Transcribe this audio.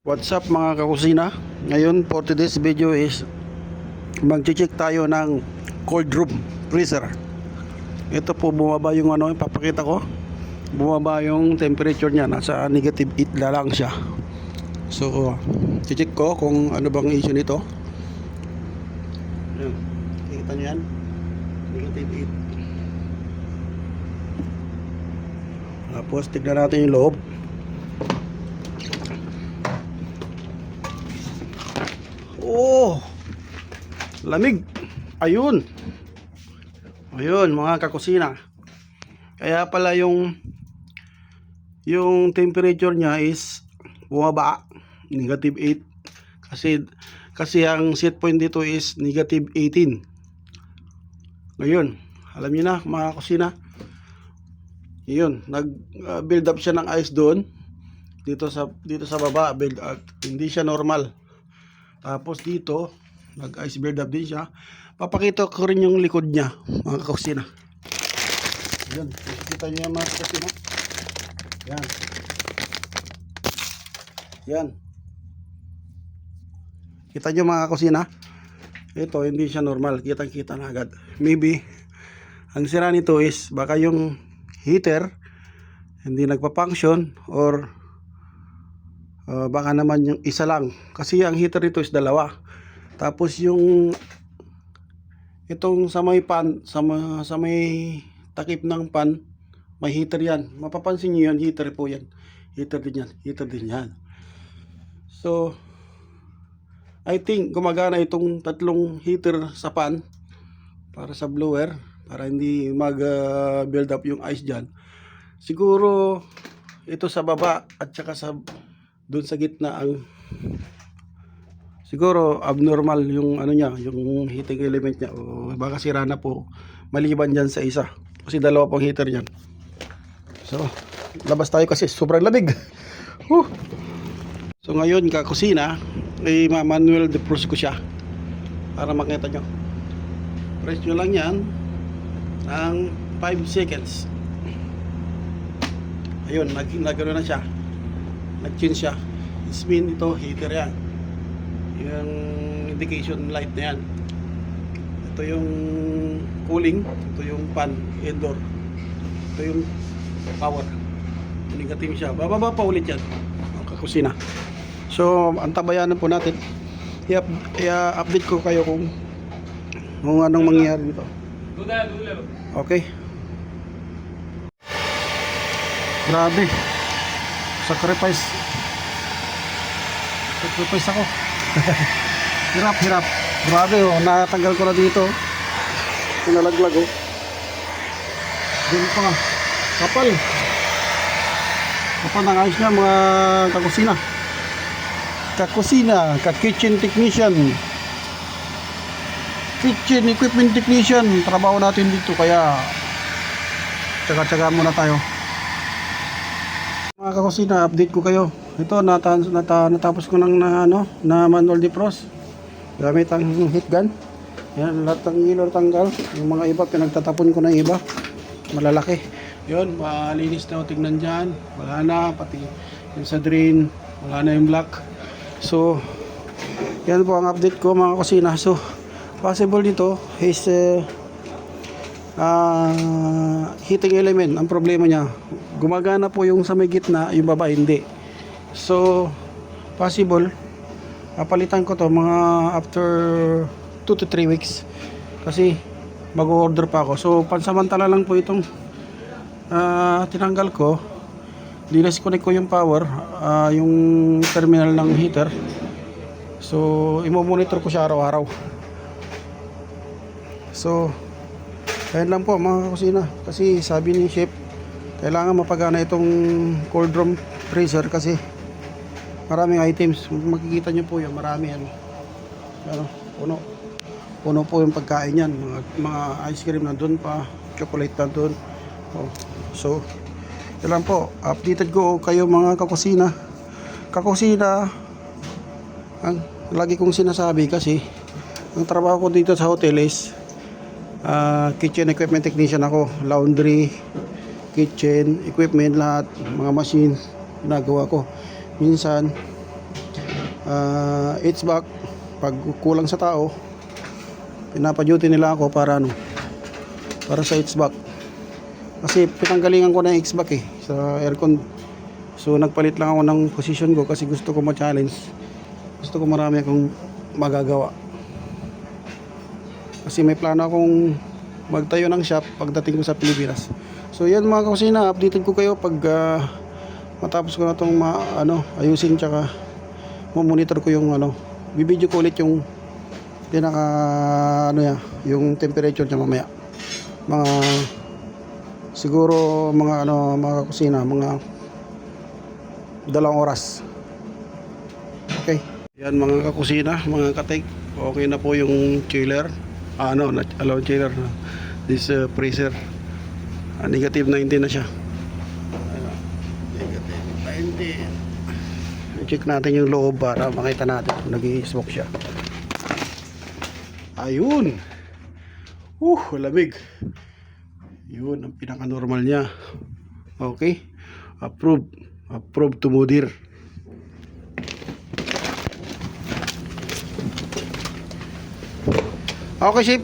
What's up mga kakusina? Ngayon for today's video is mag-check tayo ng cold room freezer. Ito po bumaba yung ipapakita ko. Bumaba yung temperature niya, nasa negative 8 na lang siya. So, check ko kung ano bang issue nito. Ayan, kita niyo yan? Negative 8. Tapos tignan natin yung loob. Oh, lamig. Ayun mga kakusina. Kaya pala yung temperature niya is bumaba, negative 8. Kasi ang set point dito is negative 18. Ngayon, alam niyo na mga kakusina. Yun, nag-build up siya ng ice doon. Dito sa baba, hindi siya normal. Tapos dito, nag-ice build up din siya. Papakita ko rin yung likod niya, mga kakusina. Yan, nakikita niyo yan mga kakusina. Yan. Yan. Kita niyo mga kakusina. Ito, hindi siya normal. Kitang-kita na agad. Maybe, ang sira nito is baka yung heater hindi nagpa-function or baka naman yung isa lang, kasi ang heater nito is dalawa. Tapos yung itong sa may pan, sa may takip ng pan, may heater yan. Mapapansin niyo yan, heater po yan. Heater din yan. So I think gumagana itong tatlong heater sa pan para sa blower, para hindi mag build up yung ice dyan. Siguro ito sa baba at saka sa doon sa gitna ang siguro abnormal yung niya, yung heating element niya, o baka sira na po maliban diyan sa isa, kasi dalawa pang heater niyan. So labas tayo kasi sobrang lamig. So ngayon kakusina ay manual defrost ko siya para makita nyo. Press nyo lang yan ng 5 seconds. Ayun, nagano na siya, nag-change siya. It's mean ito heater yan, yung indication light na yan. Ito yung cooling, ito yung fan indoor, ito yung power. Negative siya, bababa pa ulit yan ang kakusina. So antabayanan po natin, i-update ko kayo kung anong mangyayari dito. Okay, grabe, sacrifice ako. hirap grabe, natanggal ko na dito, pinalaglag dito pa, kapal ng ayos niya mga kakusina, kitchen technician, kitchen equipment technician trabaho natin dito, kaya tsaga muna tayo mga kakusina. Update ko kayo. Ito natapos ko ng na manual defrost gamit ang heat gun. Yan, lahat ng ilaw tanggal. Yung mga iba pinagtatapon ko na iba malalaki. Yun, malinis na. Tingnan dyan, wala na, pati yung sa drain wala na yung black. So yan po ang update ko mga kusina. So possible dito is heating element ang problema niya. Gumagana po yung sa may gitna, yung baba hindi. So possible palitan ko to mga after 2 to 3 weeks, kasi mag-order pa ako. So pansamantala lang po itong tinanggal ko, disconnect ko yung power, yung terminal ng heater. So imo-monitor ko siya araw-araw. So ayun lang po mga kusina, kasi sabi ni chef kailangan mapagana itong cold room freezer kasi maraming items. Makikita nyo po yun, marami yan. Puno po yung pagkain yan, mga ice cream nandun pa, chocolate nandun. So yun lang po, updated ko kayo mga kakusina. Ang lagi kong sinasabi, kasi ang trabaho ko dito sa hotel is kitchen equipment technician ako. Laundry, kitchen equipment, lahat mga machine ginagawa ko. Minsan HVAC. Pag kulang sa tao, pinapa-duty nila ako para para sa HVAC. Kasi pinanggalingan ko na yung HVAC sa aircon. So nagpalit lang ako ng position ko kasi gusto ko ma-challenge. Gusto ko marami akong magagawa. Kasi may plano akong magtayo ng shop pagdating ko sa Pilipinas. So yan mga kakusina, updated ko kayo pag matapos ko na itong ayusin, tsaka monitor ko yung bibidyo ko ulit yung pinaka yung temperature niya mamaya. Mga siguro mga mga kakusina, mga 2 oras. Okay. Yan mga kakusina, mga katek. Okay na po yung chiller. Chiller. This freezer. Negative 19 na siya. Negative 19. Check natin yung loob para makita natin kung nag-i-smoke siya. Ayun. Lamig. Yun ang pinaka-normal niya. Okay. Approve to mudir. Okay, Chef.